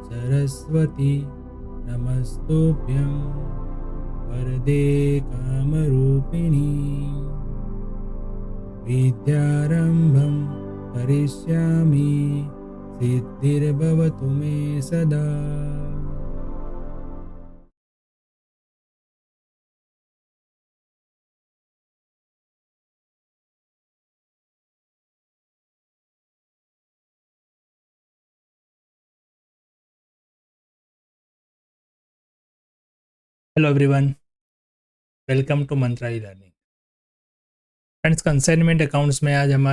सरस्वती नमस्तुभ्यं वरदे कामरूपिणी विद्यारम्भं करिष्यामि सिद्धिर्भवतु मे सदा। Hello everyone, welcome to Mantra e learning. Friends, consignment accounts में आज हम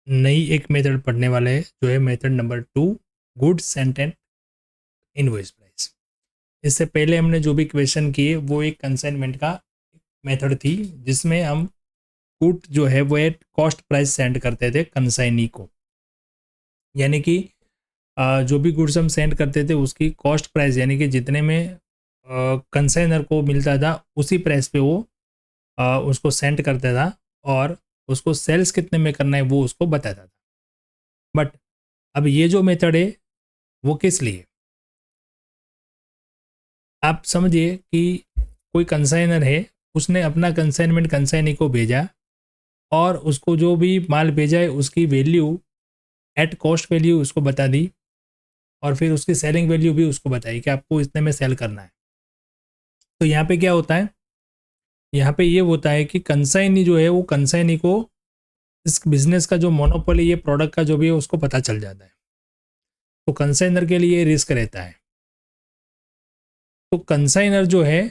नई एक मेथड पढ़ने वाले हैं, जो है method number 2, goods and invoice price. इससे पहले हमने जो भी क्वेश्चन किए वो एक कंसाइनमेंट का मेथड थी, जिसमें हम गुड जो है वो एक कॉस्ट प्राइस सेंड करते थे कंसाइनी को, यानी कि जो भी गुड्स हम सेंड करते थे उसकी कॉस्ट प्राइस, यानी कि जितने में कंसाइनर को मिलता था उसी प्राइस पे वो उसको सेंड करता था, और उसको सेल्स कितने में करना है वो उसको बताता था। बट अब ये जो मेथड है वो किस लिए, आप समझिए कि कोई कंसाइनर है, उसने अपना कंसाइनमेंट कंसाइनी को भेजा, और उसको जो भी माल भेजा है उसकी वैल्यू एट कॉस्ट वैल्यू उसको बता दी, और फिर उसकी सेलिंग वैल्यू भी उसको बताई कि आपको इतने में सेल करना है। तो यहाँ पे क्या होता है, यहाँ पे ये होता है कि कंसाइनी जो है वो कंसाइनी को इस बिजनेस का जो मोनोपोली ये प्रोडक्ट का जो भी है उसको पता चल जाता है, तो कंसाइनर के लिए रिस्क रहता है। तो कंसाइनर जो है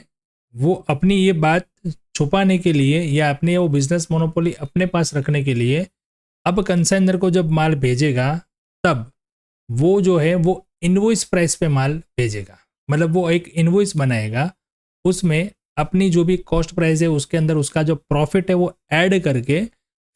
वो अपनी ये बात छुपाने के लिए या अपनी वो बिजनेस मोनोपोली अपने पास रखने के लिए, अब कंसाइनर को जब माल भेजेगा तब वो जो है वो इनवॉइस प्राइस पे माल भेजेगा, मतलब वो एक इनवॉइस बनाएगा, उसमें अपनी जो भी कॉस्ट प्राइस है उसके अंदर उसका जो प्रॉफिट है वो ऐड करके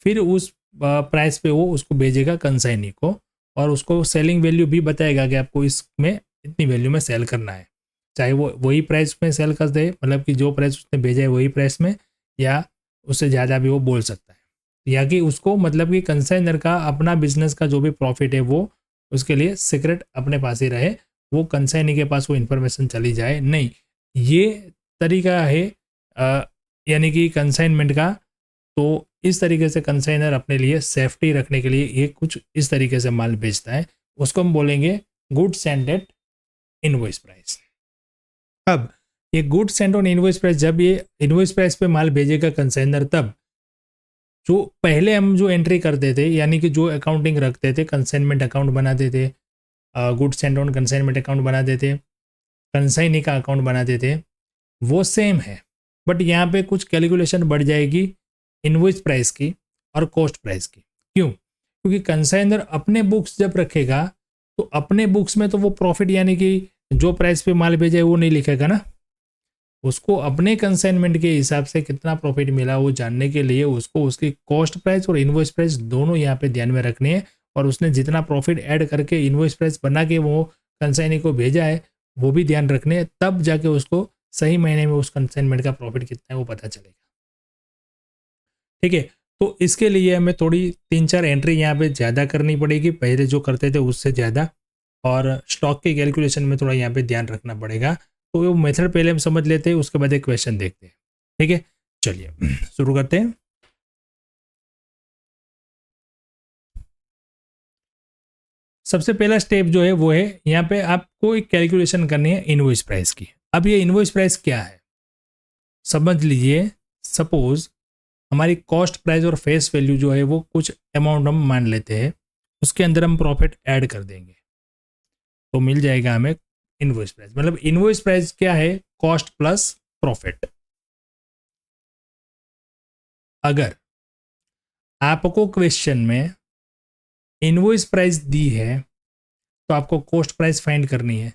फिर उस प्राइस पे वो उसको भेजेगा कंसाइनी को, और उसको सेलिंग वैल्यू भी बताएगा कि आपको इसमें इतनी वैल्यू में सेल करना है, चाहे वो वही प्राइस में सेल कर दे, मतलब कि जो प्राइस उसने भेजा है वही प्राइस में, या उससे ज़्यादा भी वो बोल सकता है, या कि उसको मतलब कि कंसाइनर का अपना बिजनेस का जो भी प्रॉफिट है वो उसके लिए सीक्रेट अपने पास ही रहे, वो कंसाइनी के पास वो इन्फॉर्मेशन चली जाए नहीं। ये तरीका है यानी कि कंसाइनमेंट का। तो इस तरीके से कंसाइनर अपने लिए सेफ्टी रखने के लिए ये कुछ इस तरीके से माल बेचता है, उसको हम बोलेंगे goods and at invoice price. अब ये goods and on invoice price, जब ये इनवॉइस प्राइस पे माल भेजेगा कंसाइनर, तब जो पहले हम जो एंट्री करते थे, यानी कि जो अकाउंटिंग रखते थे, कंसाइनमेंट अकाउंट बनाते थे, goods and on consignment account बनाते थे, कंसाइनी का अकाउंट बनाते थे, वो सेम है। बट यहाँ पे कुछ कैलकुलेशन बढ़ जाएगी इनवॉइस प्राइस की और कॉस्ट प्राइस की। क्यों? क्योंकि कंसाइनर अपने बुक्स जब रखेगा तो अपने बुक्स में तो वो प्रॉफिट, यानी कि जो प्राइस पे माल भेजा है वो नहीं लिखेगा ना, उसको अपने कंसाइनमेंट के हिसाब से कितना प्रॉफिट मिला वो जानने के लिए उसको उसकी कॉस्ट प्राइस और इनवॉइस प्राइस दोनों यहाँ पे ध्यान में रखनी है, और उसने जितना प्रॉफिट ऐड करके इनवॉइस प्राइस बना के वो कंसाइनी को भेजा है वो भी ध्यान रखने है, तब जाके उसको सही महीने में उस कंसाइनमेंट का प्रॉफिट कितना है वो पता चलेगा। ठीक है, तो इसके लिए हमें थोड़ी 3-4 एंट्री यहाँ पे ज़्यादा करनी पड़ेगी, पहले जो करते थे उससे ज़्यादा, और स्टॉक के कैलकुलेशन में थोड़ा यहाँ पे ध्यान रखना पड़ेगा। तो वो मेथड पहले हम समझ लेते हैं, उसके बाद एक क्वेश्चन देखते हैं। ठीक है, चलिए शुरू करते हैं। सबसे पहला स्टेप जो है वो है, यहाँ पे आपको एक कैलकुलेशन करनी है इनवॉइस प्राइस की। अब ये इनवॉइस प्राइस क्या है समझ लीजिए। सपोज हमारी कॉस्ट प्राइस और फेस वैल्यू जो है वो कुछ अमाउंट हम मान लेते हैं, उसके अंदर हम प्रॉफिट ऐड कर देंगे तो मिल जाएगा हमें इनवॉइस प्राइस। मतलब इनवॉइस प्राइस क्या है? Cost plus profit. अगर आपको क्वेश्चन में इनवॉइस प्राइस दी है तो आपको कॉस्ट प्राइस फाइंड करनी है,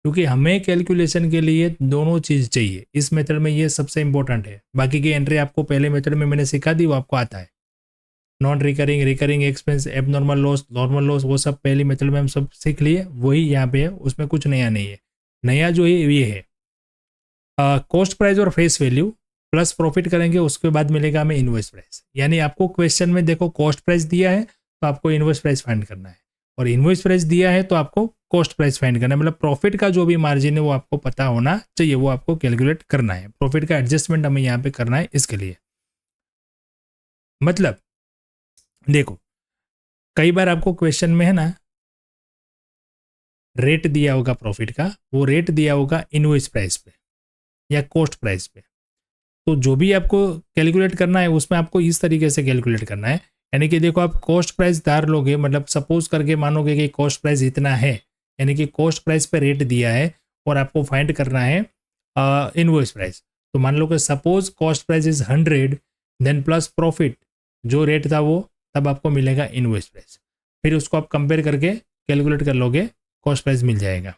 क्योंकि हमें कैलकुलेशन के लिए दोनों चीज़ चाहिए। इस मेथड में ये सबसे इंपॉर्टेंट है। बाकी की एंट्री आपको पहले मेथड में मैंने सिखा दी, वो आपको आता है। Non recurring, recurring expense, abnormal loss, normal loss, वो सब पहली मेथड में हम सब सीख लिए, वही यहाँ पे है, उसमें कुछ नया नहीं है। नया जो है ये है कॉस्ट प्राइस और फेस वैल्यू प्लस प्रॉफिट करेंगे, उसके बाद मिलेगा हमें इनवॉइस प्राइस। यानी आपको क्वेश्चन में देखो कॉस्ट प्राइस दिया है तो आपको इनवॉइस प्राइस फाइंड करना है, और इनवॉइस प्राइस दिया है तो आपको कॉस्ट प्राइस फाइंड करना है। मतलब प्रॉफिट का जो भी मार्जिन है वो आपको पता होना चाहिए, वो आपको कैलकुलेट करना है। प्रॉफिट का एडजस्टमेंट हमें यहाँ पे करना है इसके लिए। मतलब देखो कई बार आपको क्वेश्चन में है ना रेट दिया होगा प्रॉफिट का, वो रेट दिया होगा इनवॉइस प्राइस पे या कॉस्ट प्राइस पे। तो जो भी आपको कैलकुलेट करना है उसमें आपको इस तरीके से कैलकुलेट करना है। यानी कि देखो आप कॉस्ट प्राइस धार लोगे, मतलब सपोज करके मानोगे कि कॉस्ट प्राइस इतना है, यानी कि कॉस्ट प्राइस पे रेट दिया है और आपको फाइंड करना है इनवॉइस प्राइस। तो मान लो कि suppose cost price is 100, then plus profit जो रेट था वो, तब आपको मिलेगा इनवॉइस प्राइस। फिर उसको आप कंपेयर करके कैलकुलेट कर लोगे, कॉस्ट प्राइस मिल जाएगा।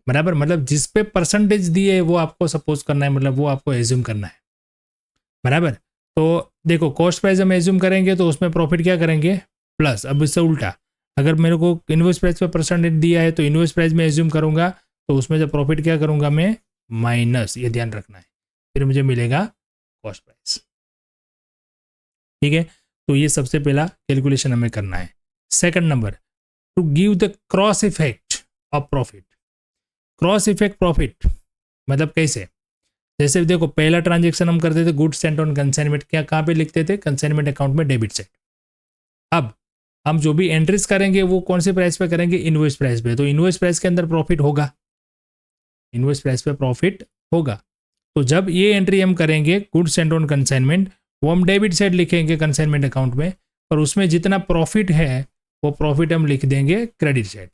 बराबर, मतलब जिस पे परसेंटेज दिए है वो आपको सपोज करना है, मतलब वो आपको एज्यूम करना है। बराबर, तो देखो कॉस्ट प्राइस हम एज्यूम करेंगे तो उसमें प्रॉफिट क्या करेंगे प्लस। अब इससे उल्टा, अगर मेरे को इनवॉइस प्राइस पे परसेंटेज दिया है तो इनवॉइस प्राइस में एज्यूम करूंगा, तो उसमें जो प्रॉफिट क्या करूंगा मैं माइनस, ये ध्यान रखना है, फिर मुझे मिलेगा कॉस्ट प्राइस। ठीक है, तो ये सबसे पहला कैलकुलेशन हमें करना है। Second number, to give the cross effect of profit. Cross effect profit मतलब कैसे, जैसे देखो पहला ट्रांजेक्शन हम करते थे गुड्स सेंट ऑन कंसाइनमेंट, क्या कहाँ पे लिखते थे कंसाइनमेंट अकाउंट में डेबिट साइड। अब हम जो भी एंट्रीज करेंगे वो कौन से प्राइस पे करेंगे इनवॉइस प्राइस पे, तो इनवॉइस प्राइस के अंदर प्रॉफिट होगा, इनवॉइस प्राइस पे प्रॉफिट होगा। तो जब ये एंट्री हम करेंगे गुड्स सेंट ऑन कंसाइनमेंट, वो हम डेबिट साइड लिखेंगे कंसाइनमेंट अकाउंट में, और उसमें जितना प्रॉफिट है वो प्रॉफिट हम लिख देंगे क्रेडिट साइड,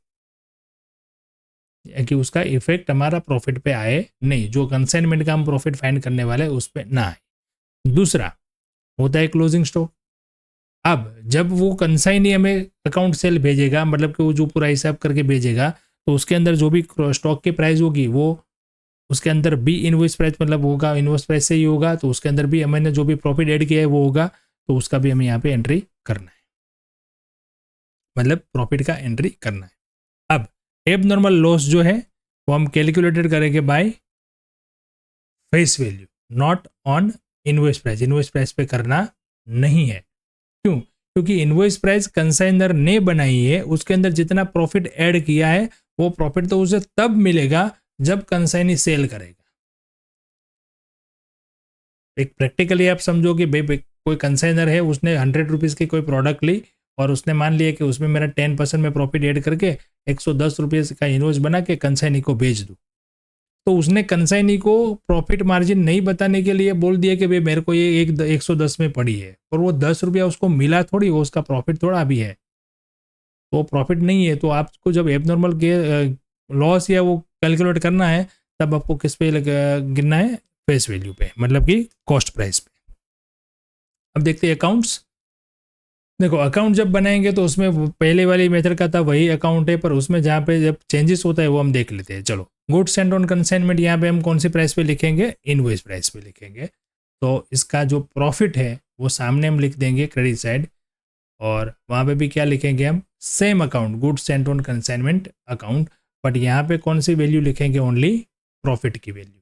कि उसका इफेक्ट हमारा प्रॉफिट पे आए नहीं, जो कंसाइनमेंट का हम प्रॉफिट फाइंड करने वाले हैं उस पर ना आए। दूसरा होता है क्लोजिंग स्टॉक। अब जब वो कंसाइनी हमें अकाउंट सेल भेजेगा, मतलब कि वो जो पूरा हिसाब करके भेजेगा, तो उसके अंदर जो भी स्टॉक की प्राइस होगी वो उसके अंदर भी इनवॉइस प्राइस मतलब होगा, इनवॉइस प्राइस से ही होगा, तो उसके अंदर भी हमने जो भी प्रॉफिट ऐड किया है वो होगा, तो उसका भी हमें यहाँ पे एंट्री करना है, मतलब प्रॉफिट का एंट्री करना है। अब एबनॉर्मल लॉस जो है वो हम कैलकुलेटेड करेंगे by face value, not on invoice price. Invoice price पे करना नहीं है, क्यों? क्योंकि इनवॉइस प्राइस कंसाइनर ने बनाई है, उसके अंदर जितना प्रॉफिट ऐड किया है वो प्रॉफिट तो उसे तब मिलेगा जब कंसाइनी सेल करेगा। एक प्रैक्टिकली आप समझो कि भाई कोई कंसाइनर है, उसने 100 रुपीज़ की कोई प्रोडक्ट ली और उसने मान लिया कि उसमें मेरा 10% में प्रॉफिट ऐड करके 110 रुपये का इनवॉइस बना के कंसाइनी को भेज दूँ, तो उसने कंसाइनी को प्रॉफिट मार्जिन नहीं बताने के लिए बोल दिया कि भाई मेरे को ये 110 में पड़ी है, और वो 10 रुपया उसको मिला थोड़ी, वो उसका प्रॉफिट थोड़ा भी है, तो प्रॉफिट नहीं है। तो आपको जब एबनॉर्मल के लॉस या वो कैलकुलेट करना है, तब आपको किस पे गिनना है, फेस वैल्यू पे, मतलब कि कॉस्ट प्राइस पे। अब देखते हैं अकाउंट्स। देखो अकाउंट जब बनाएंगे तो उसमें पहले वाली मेथड का था वही अकाउंट है, पर उसमें जहाँ पे जब चेंजेस होता है वो हम देख लेते हैं। चलो गुड्स सेंट ऑन कंसाइनमेंट, यहाँ पे हम कौन सी प्राइस पे लिखेंगे, इनवॉइस प्राइस पे लिखेंगे। तो इसका जो प्रॉफिट है वो सामने हम लिख देंगे क्रेडिट साइड, और वहाँ पे भी क्या लिखेंगे हम, same account goods Saint on consignment account, but यहाँ पे कौन सी वैल्यू लिखेंगे, ओनली प्रॉफिट की वैल्यू।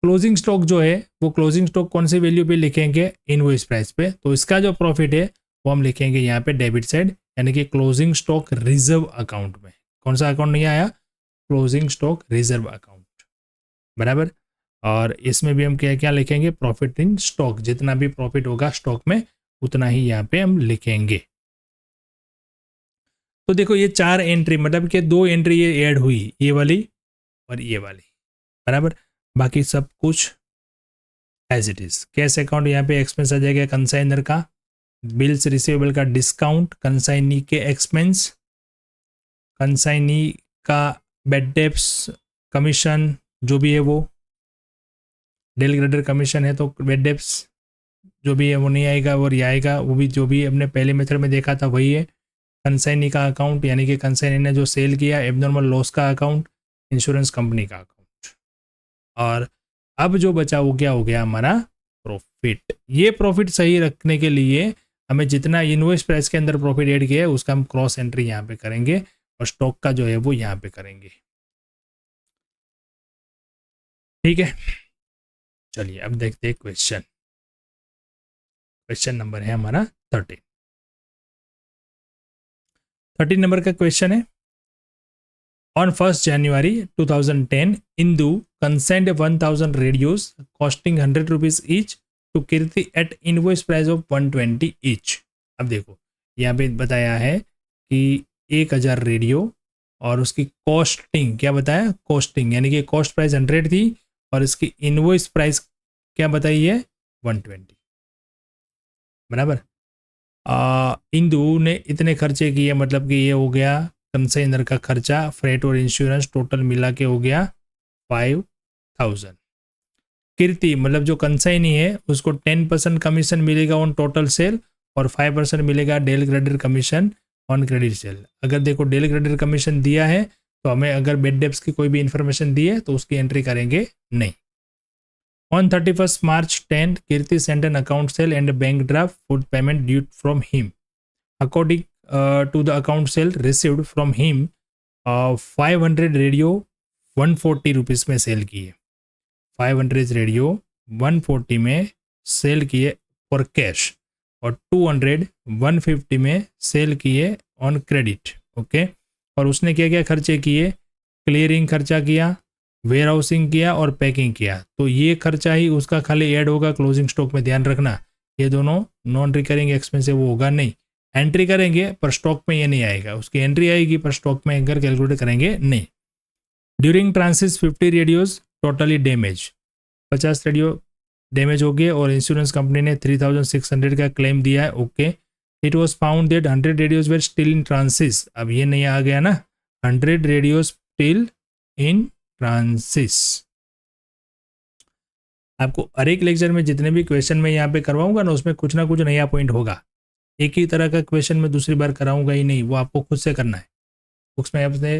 क्लोजिंग स्टॉक जो है वो क्लोजिंग स्टॉक कौन सी वैल्यू पे लिखेंगे, इनवॉइस प्राइस पे। तो इसका जो प्रॉफिट है वो हम लिखेंगे यहाँ पे डेबिट साइड, यानी कि क्लोजिंग स्टॉक रिजर्व अकाउंट में। कौन सा अकाउंट नहीं आया, क्लोजिंग स्टॉक रिजर्व अकाउंट, बराबर। और इसमें भी हम क्या क्या लिखेंगे, प्रॉफिट इन स्टॉक, जितना भी प्रॉफिट होगा स्टॉक में उतना ही यहाँ पे हम लिखेंगे। तो देखो ये 4 एंट्री, मतलब कि 2 एंट्री ये ऐड हुई, ये वाली और ये वाली, बराबर। बाकी सब कुछ as it is. Cash account यहाँ पे एक्सपेंस आ जाएगा कंसाइनर का, बिल्स रिसीवेबल का डिस्काउंट, कंसाइनी के एक्सपेंस, कंसाइनी का बेड डेप्स कमीशन जो भी है वो, डेल ग्रेडर कमीशन है तो बेड डेप्स जो भी है वो नहीं आएगा, और ये आएगा वो भी जो भी हमने पहले मेथड में देखा था वही है। कंसाइनी का अकाउंट, यानी कि कंसाइनी ने जो सेल किया, एबनॉर्मल लॉस का अकाउंट, इंश्योरेंस कंपनी का अकाउंट, और अब जो बचा वो क्या हो गया हमारा प्रॉफिट। ये प्रॉफिट सही रखने के लिए हमें जितना इनवॉइस प्राइस के अंदर प्रॉफिट ऐड किया है उसका हम क्रॉस एंट्री यहाँ पे करेंगे, और स्टॉक का जो है वो यहाँ पे करेंगे। ठीक है, चलिए अब देखते हैं क्वेश्चन नंबर है हमारा 13 नंबर का क्वेश्चन है। On 1st January 2010 Indu consigned 1000 radios costing 100 rupees each to Kirti at invoice price of 120 each. अब देखो यहाँ पे बताया है कि 1000 रेडियो और उसकी कॉस्टिंग क्या बताया, कॉस्टिंग यानी कि कॉस्ट प्राइस 100 थी और इसकी इनवॉइस प्राइस क्या बताई है 120, बराबर। इंदू ने इतने खर्चे किए, मतलब कि ये हो गया कंसाइनर का खर्चा, फ्रेट और इंश्योरेंस टोटल मिला के हो गया 5000। कीर्ति मतलब जो कंसाइनी है उसको 10% कमीशन मिलेगा ऑन टोटल सेल और 5% मिलेगा del credit commission on credit sale. अगर देखो डेल क्रेडिट कमीशन दिया है तो हमें अगर बेड डेप्स की कोई भी इंफॉर्मेशन दी है तो उसकी एंट्री करेंगे नहीं। On 31st March 10 Kirti send an account cell and bank draft for payment due from him according to the account sale received from him 500 radio 140 rupees में सेल किए, 500 रेडियो 140 में सेल किए for cash और 200 150 में cell किए on credit. Okay, और उसने क्या क्या खर्चे किए, क्लियरिंग खर्चा किया, वेयर हाउसिंग किया और पैकिंग किया। तो ये खर्चा ही उसका खाली ऐड होगा क्लोजिंग स्टॉक में, ध्यान रखना ये दोनों नॉन रिकरिंग एक्सपेंस है, वो होगा नहीं। एंट्री करेंगे पर स्टॉक में ये नहीं आएगा, उसकी एंट्री आएगी पर स्टॉक में अगर कैलकुलेट करेंगे नहीं। During transit 50 radios totally damage, 50 radio damage हो गए और इंश्योरेंस कंपनी ने 3600 का क्लेम दिया है। Okay, it was found that 100 radios were still in transit. अब ये नहीं आ गया ना, 100 रेडियोज स्टिल इन ट्रांसिस। आपको हर एक लेक्चर में जितने भी क्वेश्चन मैं यहाँ पे करवाऊंगा ना उसमें कुछ ना कुछ नया पॉइंट होगा। एक ही तरह का क्वेश्चन मैं दूसरी बार कराऊंगा ही नहीं, वो आपको खुद से करना है। बुक्स में आपने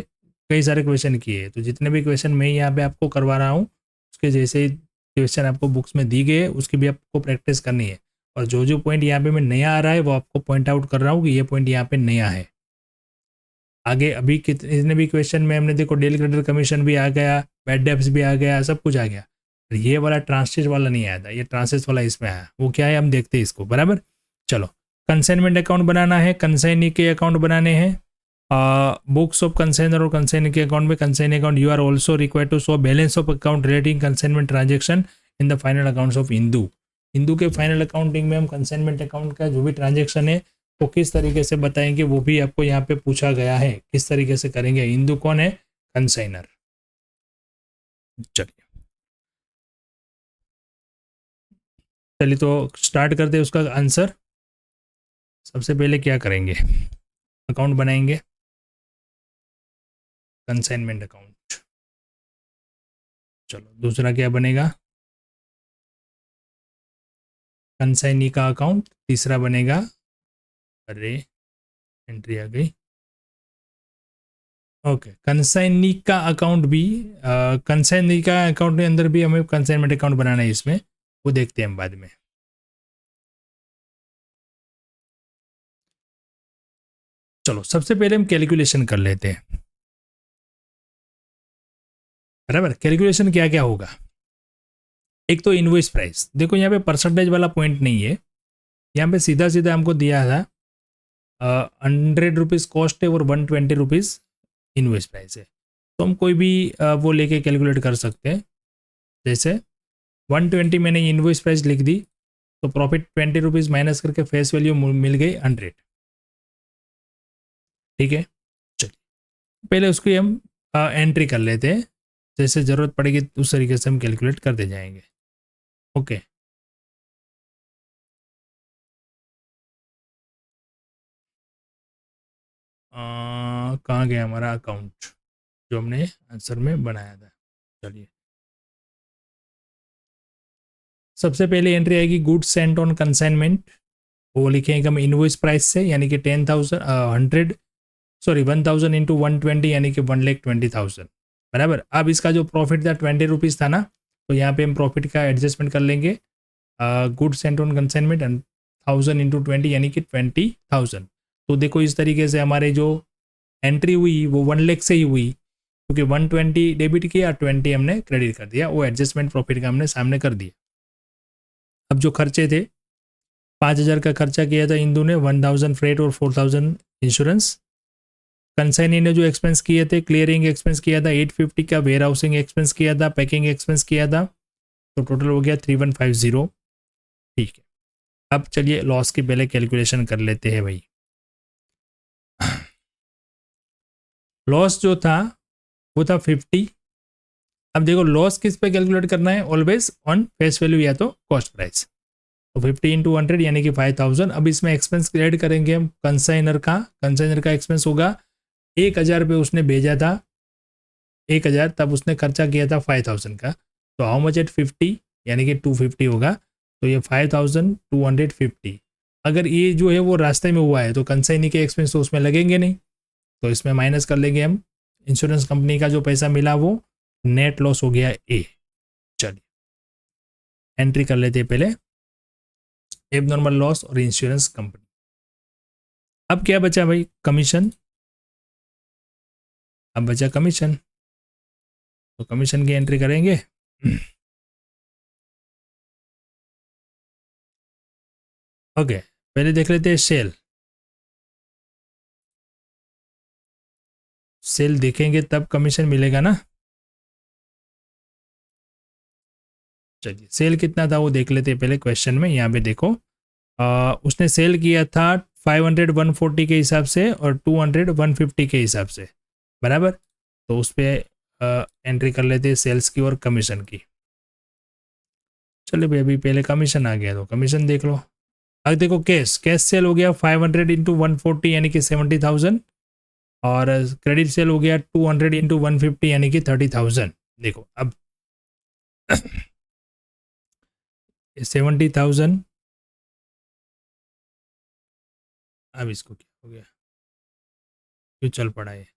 कई सारे क्वेश्चन किए हैं, तो जितने भी क्वेश्चन मैं यहाँ पे आपको करवा रहा हूँ उसके जैसे ही क्वेश्चन आपको बुक्स में दी गए उसकी भी आपको प्रैक्टिस करनी है। और जो जो पॉइंट यहाँ पे मैं नया आ रहा है वो आपको पॉइंट आउट कर रहा हूँ कि ये पॉइंट यहाँ पे नया है। आगे अभी कितने भी क्वेश्चन में हमने देखो डेल क्रेडिट कमीशन भी आ गया, बैड डेब्ट्स भी आ गया, सब कुछ आ गया। ये वाला ट्रांसलेट वाला नहीं आया था, ये ट्रांसलेट वाला इसमें आया। वो क्या है हम देखते हैं इसको, बराबर। चलो, कंसाइनमेंट अकाउंट बनाना है, कंसाइनी के अकाउंट बनाने हैं। बुक्स ऑफ कंसाइनर और कंसाइनी के अकाउंट में consignee account you are also required to show balance of account relating consignment transaction in the final accounts of Indu. Indu के फाइनल अकाउंटिंग में हम कंसाइनमेंट अकाउंट का जो भी ट्रांजेक्शन है वो किस तरीके से बताएंगे वो भी आपको यहाँ पे पूछा गया है, किस तरीके से करेंगे। इंदू कौन है, कंसाइनर। चलिए तो स्टार्ट करते हैं उसका आंसर। सबसे पहले क्या करेंगे, अकाउंट बनाएंगे कंसाइनमेंट अकाउंट। चलो दूसरा क्या बनेगा, कंसाइनी का अकाउंट। तीसरा बनेगा, अरे एंट्री आ गई, ओके, कंसाइनी का अकाउंट भी, कंसाइनी का अकाउंट के अंदर भी हमें कंसाइनमेंट अकाउंट बनाना है इसमें, वो देखते हैं हम बाद में। चलो सबसे पहले हम कैलकुलेशन कर लेते हैं, बराबर। कैलकुलेशन क्या क्या होगा, एक तो इनवॉइस प्राइस। देखो यहाँ पे परसेंटेज वाला पॉइंट नहीं है, यहाँ पे सीधा सीधा हमको दिया था 100 रुपीज़ कॉस्ट है और 120 रुपीज़ इनवॉइस प्राइस है। तो हम कोई भी वो लेके कैलकुलेट कर सकते हैं। जैसे 120 मैंने इनवॉइस प्राइस लिख दी तो प्रॉफिट 20 रुपीज़ माइनस करके फेस वैल्यू मिल गई 100, ठीक है। चलिए पहले उसकी हम एंट्री कर लेते हैं, जैसे ज़रूरत पड़ेगी उस तरीके से हम कैलकुलेट करते जाएंगे। ओके, कहाँ गया हमारा अकाउंट जो हमने आंसर में बनाया था। चलिए सबसे पहले एंट्री आएगी गुड्स सेंट ऑन कंसाइनमेंट, वो लिखेंगे हम इनवॉइस प्राइस से, यानी कि 1000 इंटू 120 यानी कि 1,20,000, बराबर। अब इसका जो प्रॉफिट था 20 रुपीज़ था ना, तो यहाँ पे हम प्रॉफिट का एडजस्टमेंट कर लेंगे। Goods Saint on consignment 1000 into 20 यानी कि 20,000। तो देखो इस तरीके से हमारे जो एंट्री हुई वो 1 लाख से ही हुई, क्योंकि 120 डेबिट किया, 20 हमने क्रेडिट कर दिया, वो एडजस्टमेंट प्रॉफिट का हमने सामने कर दिया। अब जो खर्चे थे, 5,000 का खर्चा किया था इंदू ने, 1,000 फ्रेट और 4,000 इंश्योरेंस। कंसाइनी ने जो एक्सपेंस किए थे, क्लियरिंग एक्सपेंस किया था 850 का, वेयर हाउसिंग एक्सपेंस किया था, पैकिंग एक्सपेंस किया था, तो टोटल हो गया 3150। ठीक है, अब चलिए लॉस की पहले कैलकुलेशन कर लेते हैं भाई। लॉस जो था वो था 50। अब देखो लॉस किस पे कैलकुलेट करना है, ऑलवेज ऑन फेस वैल्यू या तो कॉस्ट प्राइस। तो 50 इंटू 100 यानी कि 5,000। अब इसमें एक्सपेंस ऐड करेंगे हम कंसाइनर का एक्सपेंस होगा 1,000 पे उसने भेजा था, 1,000, तब उसने खर्चा किया था 5,000 का। तो हाउ मच एट 50 यानी कि 250 होगा। तो ये 5,250। अगर ये जो है वो रास्ते में हुआ है तो कंसाइनी के एक्सपेंस तो उसमें लगेंगे नहीं, तो इसमें माइनस कर लेंगे हम। इंश्योरेंस कंपनी का जो पैसा मिला वो नेट लॉस हो गया ए। चलिए एंट्री कर लेते हैं पहले, एबनॉर्मल लॉस और इंश्योरेंस कंपनी। अब क्या बचा भाई, कमीशन। अब बचा कमीशन, तो कमीशन की एंट्री करेंगे। ओके, पहले देख लेते हैं सेल। सेल देखेंगे तब कमीशन मिलेगा ना। चलिए सेल कितना था वो देख लेते हैं पहले क्वेश्चन में। यहाँ पे देखो उसने सेल किया था 500 140 के हिसाब से और 200 150 के हिसाब से, बराबर। तो उस पर एंट्री कर लेते हैं सेल्स की और कमीशन की। चलो भाई अभी पहले कमीशन आ गया तो कमीशन देख लो। अब देखो कैश सेल हो गया 500 इंटू 140 यानी कि 70,000, और क्रेडिट सेल हो गया 200 इंटू 150 यानी कि 30,000। देखो अब 70,000, अब इसको क्या हो गया, क्यों चल पड़ा है।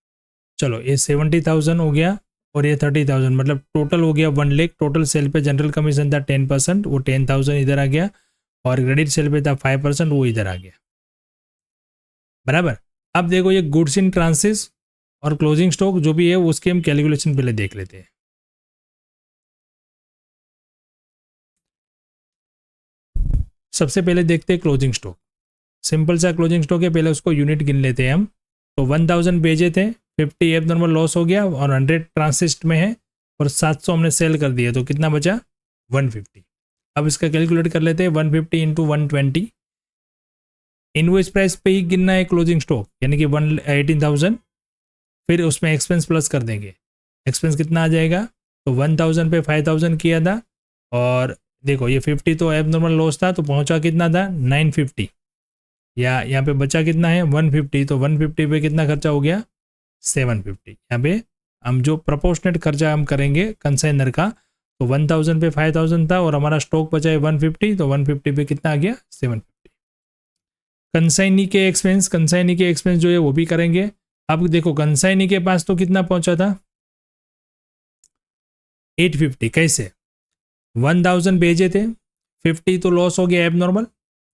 चलो ये 70,000 हो गया और ये 30,000, मतलब टोटल हो गया 1 लाख। टोटल सेल पे जनरल कमीशन था 10%, वो 10,000 इधर आ गया, और क्रेडिट सेल पे था 5%, वो इधर आ गया, बराबर। अब देखो ये गुड्स इन ट्रांसिस और क्लोजिंग स्टॉक जो भी है उसके हम कैलकुलेशन पहले देख लेते हैं। सबसे पहले देखते हैं क्लोजिंग स्टॉक। सिंपल सा क्लोजिंग स्टॉक है, पहले उसको यूनिट गिन लेते हैं हम। तो 1,000 भेजे थे, 50 एब नॉर्मल लॉस हो गया और 100 ट्रांसिस्ट में है, और 700 हमने सेल कर दिया, तो कितना बचा 150। अब इसका कैलकुलेट कर लेते हैं 150 इंटू 120। इनवॉइस प्राइस पे ही गिनना है क्लोजिंग स्टॉक यानी कि 18,000, फिर उसमें एक्सपेंस प्लस कर देंगे। एक्सपेंस कितना आ जाएगा, तो 1,000 पे 5,000 किया था, और देखो ये 50 तो एब नॉर्मल लॉस था, तो पहुंचा कितना था 950, या यहाँ पे बचा कितना है 150, तो 150 पे कितना खर्चा हो गया 750। यहाँ पे हम जो प्रोपोर्शनेट खर्चा हम करेंगे कंसाइनर का, तो 1,000 पे 5,000 था और हमारा स्टॉक बचा है 150, तो 150 पे कितना आ गया 750। कंसाइनी के एक्सपेंस जो है वो भी करेंगे। अब देखो कंसाइनी के पास तो कितना पहुंचा था 850। कैसे, 1,000 भेजे थे, 50 तो लॉस हो गया एब नॉर्मल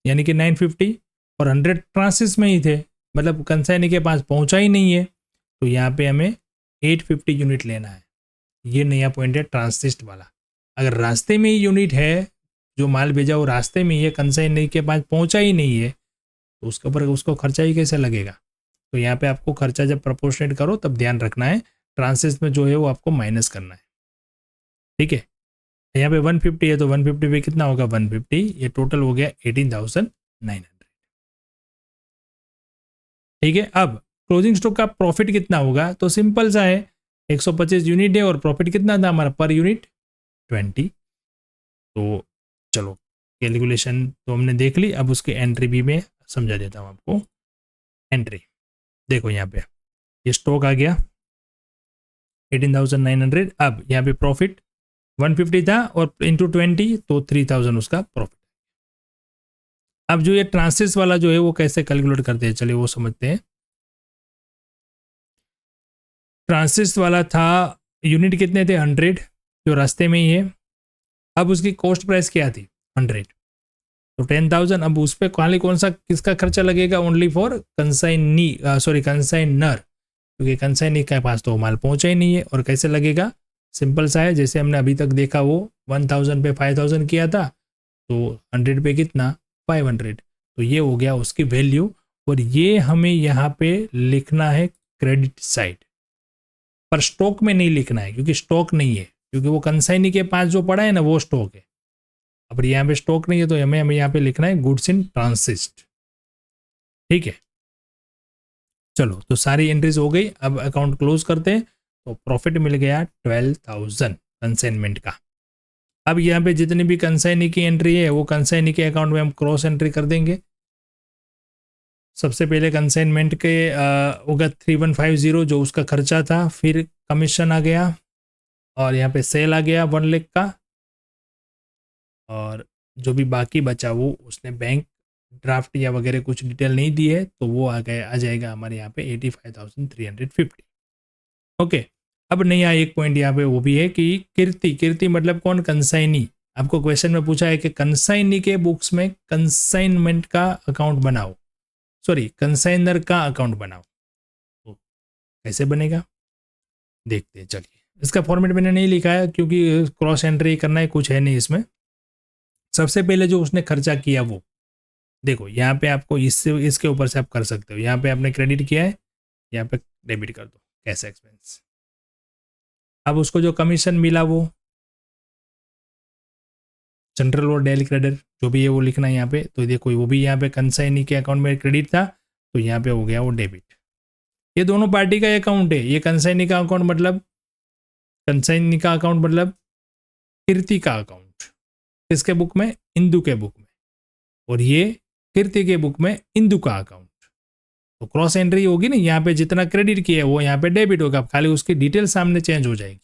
यानी कि 950, और 100 ट्रांसिस में ही थे, मतलब कंसाइनी के पास पहुंचा ही नहीं है, तो यहाँ पे हमें 850 यूनिट लेना है। ये नया पॉइंट है ट्रांसिस्ट वाला। अगर रास्ते में ही यूनिट है, जो माल भेजा वो रास्ते में ही है, कंसाइनी के पास पहुंचा ही नहीं है, तो उसके ऊपर उसको खर्चा ही कैसे लगेगा। तो यहाँ पे आपको खर्चा जब प्रोपोर्शनेट करो तब ध्यान रखना है, ट्रांसिस्ट में जो है वो आपको माइनस करना है, ठीक है। यहाँ पे 150 है तो 150 पे कितना होगा 150, ये टोटल हो गया 18,900, ठीक है। अब क्लोजिंग स्टॉक का प्रॉफिट कितना होगा, तो सिंपल सा है, 125 यूनिट है और प्रॉफिट कितना था हमारा पर यूनिट 20। तो चलो कैलकुलेशन तो हमने देख ली, अब उसकी एंट्री भी मैं समझा देता हूँ आपको। एंट्री देखो यहाँ पे ये स्टॉक आ गया 18,900। अब यहाँ पे प्रॉफिट 150 था और इंटू 20 तो 3,000 उसका प्रॉफिट। अब जो ये ट्रांसिस वाला जो है वो कैसे कैलकुलेट करते हैं, चलिए वो समझते हैं। ट्रांसिस वाला था, यूनिट कितने थे 100, जो रास्ते में ही है। अब उसकी कॉस्ट प्राइस क्या थी 100, तो 10,000। अब उस पर खाली कौन सा किसका खर्चा लगेगा, ओनली फॉर कंसाइनर, क्योंकि कंसाइनी के पास तो माल पहुंचा ही नहीं है। और कैसे लगेगा, सिंपल सा है, जैसे हमने अभी तक देखा वो 1,000 पे 5,000 किया था, तो 100 पे कितना 500, तो ये हो गया उसकी वैल्यू। और ये हमें यहाँ पे लिखना है क्रेडिट साइड, पर स्टॉक में नहीं लिखना है क्योंकि स्टॉक नहीं है, क्योंकि वो कंसाइनी के पास जो पड़ा है ना वो स्टॉक है। अब यहाँ पे स्टॉक नहीं है तो हमें यहाँ पे लिखना है गुड्स इन ट्रांसिट। ठीक है, चलो तो सारी एंट्रीज हो गई। अब अकाउंट क्लोज करते हैं। तो प्रॉफिट मिल गया 12,000 कंसाइनमेंट का। अब यहाँ पे जितनी भी कंसाइनी की एंट्री है वो कंसाइनी के अकाउंट में हम क्रॉस एंट्री कर देंगे। सबसे पहले कंसाइनमेंट के होगा 3150 जो उसका खर्चा था, फिर कमीशन आ गया और यहाँ पे सेल आ गया 1 लाख का, और जो भी बाकी बचा वो उसने बैंक ड्राफ्ट या वगैरह कुछ डिटेल नहीं दी है तो वो आ जाएगा हमारे यहाँ पे 85,350। ओके, अब नया एक पॉइंट यहाँ पे वो भी है कि कीर्ति मतलब कौन, कंसाइनी। आपको क्वेश्चन में पूछा है कि कंसाइनी के बुक्स में कंसाइनमेंट का अकाउंट बनाओ, सॉरी कंसाइनर का अकाउंट बनाओ, तो कैसे बनेगा देखते हैं। चलिए, इसका फॉर्मेट मैंने नहीं लिखा है क्योंकि क्रॉस एंट्री करना है, कुछ है नहीं इसमें। सबसे पहले जो उसने खर्चा किया वो देखो, यहाँ पे आपको इसके ऊपर से आप कर सकते हो। यहाँ पे आपने क्रेडिट किया है, यहाँ पे डेबिट कर दो कैश एक्सपेंस। अब उसको जो कमीशन मिला वो जनरल और डेली क्रेडिट जो भी है वो लिखना है यहाँ पे। तो देखो वो भी यहाँ पे कंसाइनी के अकाउंट में क्रेडिट था तो यहाँ पे हो गया वो डेबिट। ये दोनों पार्टी का अकाउंट है। ये कंसाइनी का अकाउंट मतलब कीर्ति का अकाउंट, किसके बुक में, इंदु के बुक में, और ये कीर्ति के बुक में इंदु का अकाउंट। तो क्रॉस एंट्री होगी ना, यहाँ पे जितना क्रेडिट किया है वो यहाँ पे डेबिट होगा, खाली उसकी डिटेल सामने चेंज हो जाएगी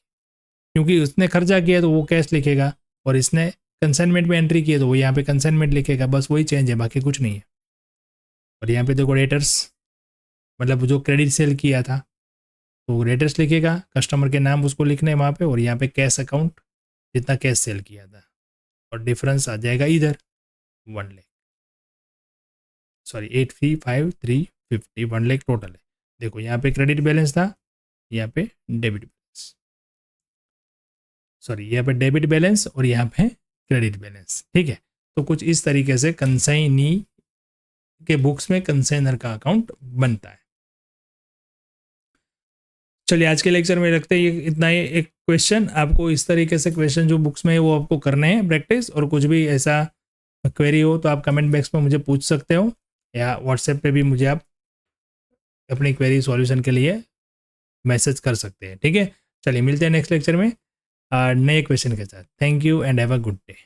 क्योंकि उसने खर्चा किया तो वो कैश लिखेगा और इसने कंसाइनमेंट में एंट्री की है तो वो यहाँ पे कंसाइनमेंट लिखेगा, बस वही चेंज है, बाकी कुछ नहीं है। और यहाँ पे देखो डेटर्स मतलब जो क्रेडिट सेल किया था तो डेटर्स लिखेगा, कस्टमर के नाम उसको लिखने हैं वहाँ पे, और यहाँ पे कैश अकाउंट जितना कैश सेल किया था, और डिफरेंस आ जाएगा इधर 1 लाख, सॉरी 83,550, 1 लाख टोटल है। देखो यहाँ पे क्रेडिट बैलेंस था, यहाँ पे डेबिट बैलेंस, सॉरी यहाँ पे डेबिट बैलेंस और यहाँ पे क्रेडिट बैलेंस। ठीक है, तो कुछ इस तरीके से कंसाइनी के बुक्स में कंसाइनर का अकाउंट बनता है। चलिए आज के लेक्चर में रखते हैं इतना ही। एक क्वेश्चन आपको इस तरीके से क्वेश्चन जो बुक्स में है वो आपको करने हैं प्रैक्टिस, और कुछ भी ऐसा क्वेरी हो तो आप कमेंट बॉक्स में मुझे पूछ सकते हो या व्हाट्सएप पे भी मुझे आप अपनी क्वेरी सॉल्यूशन के लिए मैसेज कर सकते हैं। ठीक है, चलिए मिलते हैं नेक्स्ट लेक्चर में नए क्वेश्चन के साथ। Thank you and have a good day.